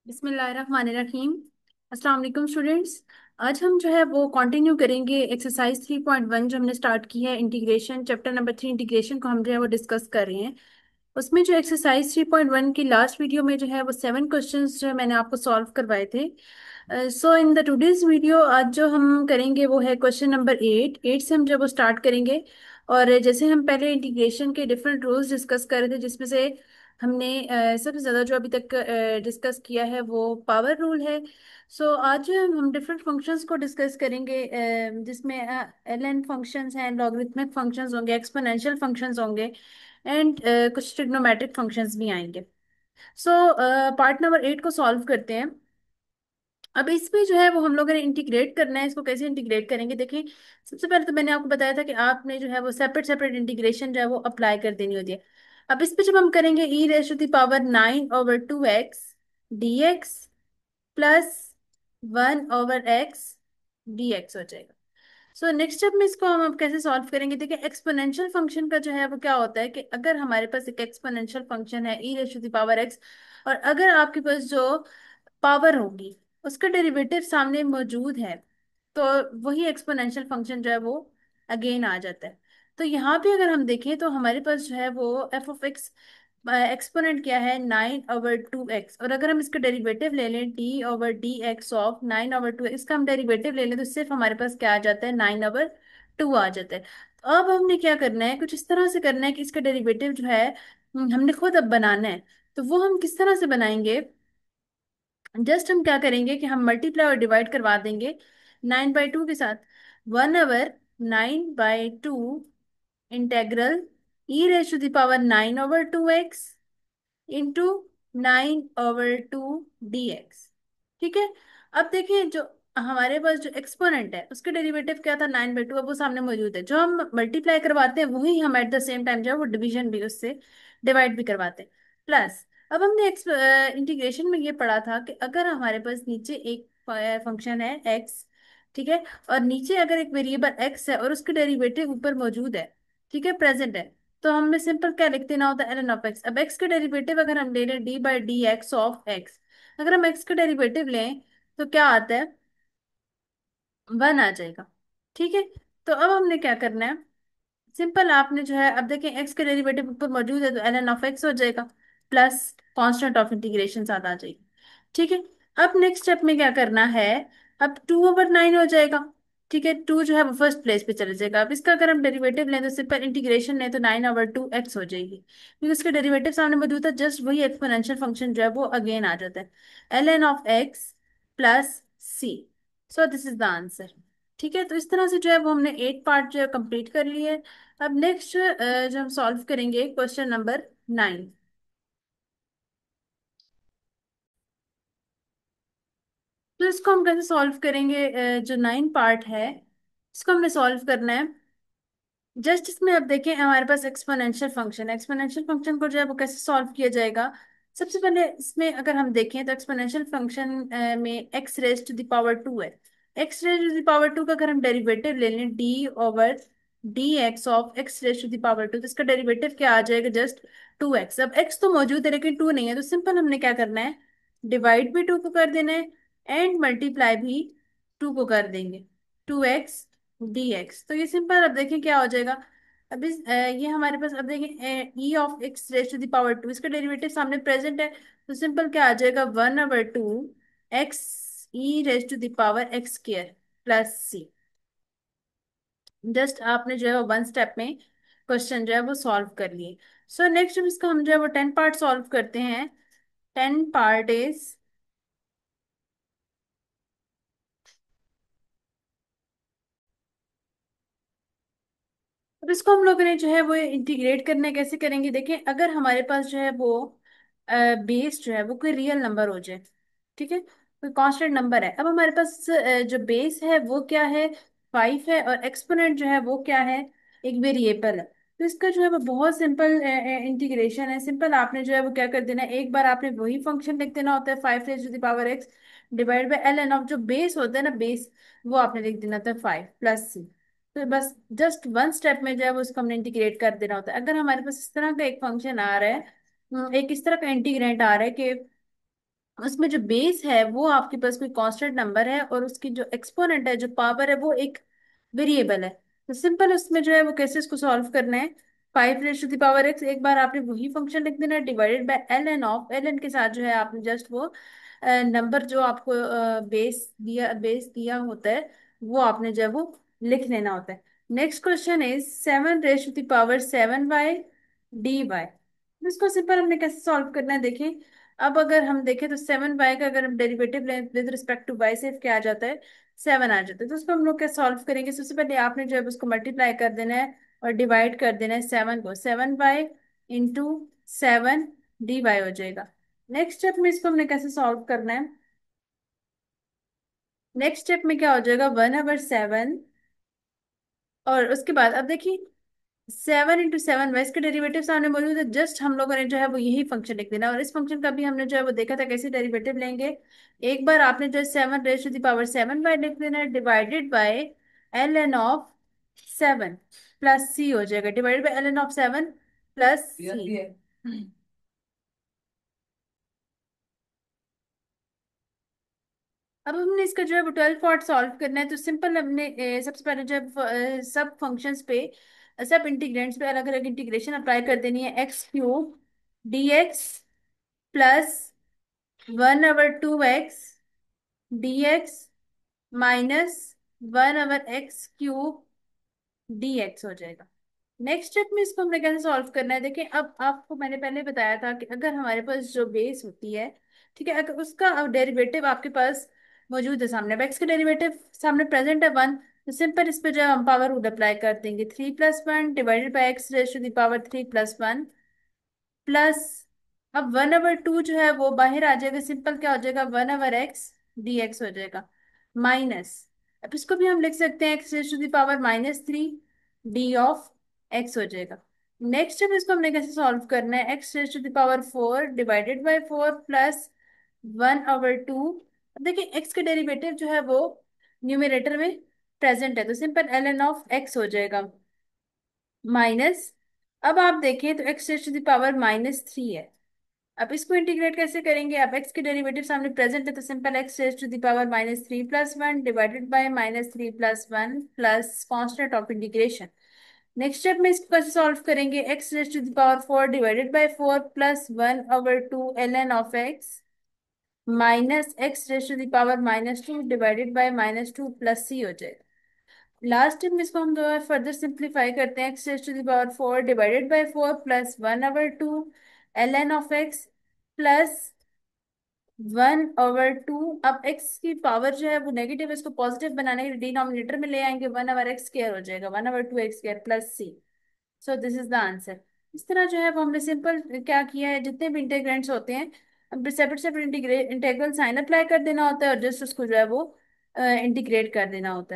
बिस्मिल्लाहिर्रहमानिर्रहीम। अस्सलाम वालेकुम स्टूडेंट्स। आज हम जो है वो कंटिन्यू करेंगे एक्सरसाइज 3.1 जो हमने स्टार्ट की है, इंटीग्रेशन चैप्टर नंबर 3 इंटीग्रेशन को हम जो है वो डिस्कस कर रहे हैं। उसमें जो एक्सरसाइज 3.1 की लास्ट वीडियो में जो है वो 7 क्वेश्चंस जो है मैंने आपको सॉल्व करवाए थे। सो इन द टुडेज वीडियो आज जो हम करेंगे वो है क्वेश्चन नंबर 8 से हम जब वो स्टार्ट करेंगे। और जैसे हम पहले इंटीग्रेशन के डिफरेंट रूल्स डिस्कस कर रहे थे, जिसमें से हमने सबसे ज़्यादा जो अभी तक डिस्कस किया है वो पावर रूल है। सो आज हम डिफरेंट फंक्शंस को डिस्कस करेंगे, जिसमें एल एन फंक्शंस हैं, लॉगरिथमिक फंक्शंस होंगे, एक्सपोनेंशियल फंक्शंस होंगे एंड कुछ ट्रिग्नोमेट्रिक फंक्शंस भी आएंगे। सो पार्ट नंबर 8 को सॉल्व करते हैं। अब इसमें जो है वो हम लोगों ने इंटीग्रेट करना है। इसको कैसे इंटीग्रेट करेंगे, देखिए। सबसे पहले तो मैंने आपको बताया था कि आपने जो है वो सेपरेट सेपरेट इंटीग्रेशन जो है वो अप्लाई कर देनी होती है। अब इस पे जब हम करेंगे e raise to the power 9/2x dx plus 1/x dx हो जाएगा। सो नेक्स्ट स्टेप में इसको हम अब कैसे सॉल्व करेंगे, देखिए। एक्सपोनेंशियल फंक्शन का जो है वो क्या होता है कि अगर हमारे पास एक एक्सपोनेंशियल फंक्शन है e raise to the power x, और अगर आपके पास जो पावर होगी उसका डेरिवेटिव सामने मौजूद है, तो वही एक्सपोनेंशियल फंक्शन जो है वो अगेन आ जाता है। तो यहाँ पे अगर हम देखें तो हमारे पास जो है वो एफ ऑफ एक्स एक्सपोनेंट क्या है 9/2x, और अगर हम इसका डेरिवेटिव ले लें d/dx ऑफ 9/2x, इसका हम डेरिवेटिव ले लें तो सिर्फ हमारे पास क्या आ जाता है 9/2 आ जाता है। तो अब हमने क्या करना है, कुछ इस तरह से करना है कि इसका डेरिवेटिव जो है हमने खुद अब बनाना है। तो वो हम किस तरह से बनाएंगे, जस्ट हम क्या करेंगे कि हम मल्टीप्लाई और डिवाइड करवा देंगे 9/2 के साथ। 1/9/2 integral e raise to the power 9/2x into 9/2 dx। ठीक है। अब देखिए, जो हमारे पास जो एक्सपोनेंट है उसके डेरिवेटिव क्या था 9/2, अब वो सामने मौजूद है। जो हम मल्टीप्लाई करवाते हैं वही हम एट द सेम टाइम जो है वो डिवीजन भी उससे डिवाइड भी करवाते हैं। प्लस अब हमने इंटीग्रेशन में ये पढ़ा था कि अगर हमारे पास नीचे एक फंक्शन है एक्स, ठीक है, और नीचे अगर एक वेरिएबल एक्स है और उसके डेरिवेटिव ऊपर मौजूद है, ठीक है, प्रेजेंट है, तो हमें सिंपल क्या लिख देना होता है, एल एन ऑफ एक्स। अब एक्स का डेरिवेटिव अगर हम ले लें d/dx ऑफ एक्स, अगर हम एक्स का डेरिवेटिव लें तो क्या आता है, 1 आ जाएगा। ठीक है। तो अब हमने क्या करना है, सिंपल आपने जो है, अब देखें एक्स का डेरिवेटिव ऊपर मौजूद है तो एल एन ऑफ एक्स हो जाएगा, प्लस कांस्टेंट ऑफ इंटीग्रेशन साथ आ जाएगी। ठीक है। अब नेक्स्ट स्टेप में क्या करना है, अब 2/9 हो जाएगा। ठीक है, टू जो है वो फर्स्ट प्लेस पे चले जाएगा। अब इसका अगर हम डेरिवेटिव लें तो सिंपल इंटीग्रेशन लें तो 9/2x हो जाएगी, क्योंकि उसका डेरिवेटिव सामने मौजूद है, जस्ट वही एक्सपोनेंशियल फंक्शन जो है वो अगेन आ जाता है, L N of X plus C. So this is the answer. ठीक है, तो इस तरह से जो है वो हमने 8 पार्ट जो है कंप्लीट कर लिए। अब नेक्स्ट जो हम सॉल्व करेंगे क्वेश्चन नंबर 9। तो इसको हम कैसे सॉल्व करेंगे, जो 9 पार्ट है इसको हमने सॉल्व करना है। जस्ट इसमें अब देखें, हमारे पास एक्सपोनेंशियल फंक्शन को जो है वो कैसे सॉल्व किया जाएगा। सबसे पहले इसमें अगर हम देखें तो एक्सपोनेंशियल फंक्शन में X raise to the power 2 है। X raise to the power 2 का अगर हम डेरिवेटिव ले लें d/dx of X raise to the power 2, तो इसका डेरिवेटिव क्या आ जाएगा, जस्ट 2x। अब x तो मौजूद है लेकिन 2 नहीं है, तो सिंपल हमने क्या करना है, डिवाइड भी 2 को कर देना है एंड मल्टीप्लाई भी 2 को कर देंगे, 2x dx। तो ये सिंपल, अब देखें क्या हो जाएगा। अब ये हमारे पास, अब देखें e of X raise to the power 2, इसका डेरिवेटिव सामने प्रेजेंट है, तो सिंपल क्या आ जाएगा, 1/2 X e raise to the power X square plus C. Just आपने जो है वो वन स्टेप में क्वेश्चन जो है वो सॉल्व कर लिए। सो नेक्स्ट इसका हम जो है वो 10 पार्ट सॉल्व करते हैं। 10 पार्ट इज, अब इसको हम लोगों ने जो है वो इंटीग्रेट करना है। कैसे करेंगे, देखिए। अगर हमारे पास जो है वो बेस जो है वो कोई रियल नंबर हो जाए, ठीक है, कोई कांस्टेंट नंबर है। अब हमारे पास जो बेस है वो क्या है, 5 है, और एक्सपोनेंट जो है वो क्या है, एक वेरिएबल है। तो इसका जो है वो बहुत सिंपल इंटीग्रेशन है। सिंपल आपने जो है वो क्या कर देना है, एक बार आपने वही फंक्शन लिख देना होता है 5 raise to the power x divide by L N of जो बेस होता है ना, बेस, वो आपने लिख देना होता है 5 प्लस सी। तो बस जस्ट वन स्टेप में जो है वो उसको हमने इंटीग्रेट कर देना होता है। अगर हमारे पास इस तरह का एक फंक्शन आ रहा है, एक इस तरह का इंटीग्रेंट आ रहा है कि उसमें जो बेस है वो आपके पास कोई कांस्टेंट नंबर है, और उसकी जो एक्सपोनेंट है, जो पावर है, वो एक वेरिएबल है। तो सिंपल उसमें जो है वो कैसे इसको सॉल्व करना है, 5 raise to the power X, एक बार आपने वही फंक्शन लिख देना है, divided by L N of L N के साथ जो है आपने जस्ट वो नंबर जो आपको बेस दिया होता है, वो आपने जो है वो लिख लेना होता है। Next question is 7 raise to the power 7 Y D Y. इसको सिंपल हमने कैसे सॉल्व करना है, देखें। अब अगर हम देखें तो 7 वाई का अगर हम डेरिवेटिव लें विद रिस्पेक्ट टू वाई, से क्या आ जाता है, 7 आ जाता है। तो उसको हम लोग क्या सॉल्व करेंगे, सबसे पहले आपने जो है उसको मल्टीप्लाई कर देना है और डिवाइड कर देना है 7 को, 7 वाई इंटू 7 dy हो जाएगा। नेक्स्ट स्टेप में इसको हमने कैसे सॉल्व करना है, नेक्स्ट स्टेप में क्या हो जाएगा, 1/7, और उसके बाद अब देखिए 7 इंटू 7 इसके डेरिवेटिव सामने मौजूद है, जस्ट हम लोगों ने जो है वो यही फंक्शन लिख देना, और इस फंक्शन का भी हमने जो है वो देखा था कैसे डेरिवेटिव लेंगे। एक बार आपने जो है 7 raise to the power 7 by लिख देना है, divided by L N of 7 plus C हो जाएगा, divided by L N of 7 plus C. अब हमने इसका जो है वो 12 पार्ट सॉल्व करना है। तो सिंपल हमने सबसे पहले जो है सब फंक्शंस पे, सब इंटीग्रेंट्स पे अलग अलग इंटीग्रेशन अप्लाई कर देनी है। x³ dx plus 1/2x dx -1/x³ dx हो जाएगा। नेक्स्ट स्टेप में इसको हमने कैसे सॉल्व करना है, देखिए। अब आपको मैंने पहले बताया था कि अगर हमारे पास जो बेस होती है, ठीक है, अगर उसका डेरिवेटिव आपके पास मौजूद है सामने, अब एक्स का डेरिवेटिव सामने प्रेजेंट है 1, तो सिंपल इस पे जो है हम पावर रूल अप्लाई कर देंगे, 3+1 डिवाइडेड बाई x⁻³ +1 प्लस, अब 1/2 जो है वो बाहर आ जाएगा, सिंपल क्या हो जाएगा, 1/x dx हो जाएगा, माइनस, अब इसको भी हम लिख सकते हैं x⁻³ -3 d ऑफ x हो जाएगा। नेक्स्ट अब इसको हमने कैसे सॉल्व करना है, x⁻⁴ डिवाइडेड बाई 4 प्लस 1/2। देखिए एक्स का डेरिवेटिव जो है वो न्यूमरेटर में प्रेजेंट है, तो simple L N of X हो जाएगा, माइनस, अब आप देखें तो x⁻³ -3 है। अब इसको इंटीग्रेट कैसे करेंगे, अब x के डेरिवेटिव सामने प्रेजेंट है, तो simple x⁻³ -3+1 divided by -3+1 plus constant of integration. Next step में इसको कैसे सॉल्व करेंगे, x⁻⁴ divided by 4 plus 1/2 ln of x minus x⁻² divided by -2 plus c हो जाएगा। लास्ट में इसको हम जो है फर्दर सिंप्लीफाई करते हैं, x⁻⁴ divided by 4 plus 1/2 ln of x plus 1/2। अब x की पावर जो है वो नेगेटिव है, इसको पॉजिटिव बनाने के लिए डिनोमिनेटर में ले आएंगे, 1/x² हो जाएगा, 1/2x² plus c। So this is the answer. इस तरह जो है वो हमने सिंपल क्या किया है, जितने भी इंटीग्रेंट्स होते हैं अब separate separate integral sign apply कर देना होता है, और जस्ट उसको जो है वो इंटीग्रेट कर देना होता है।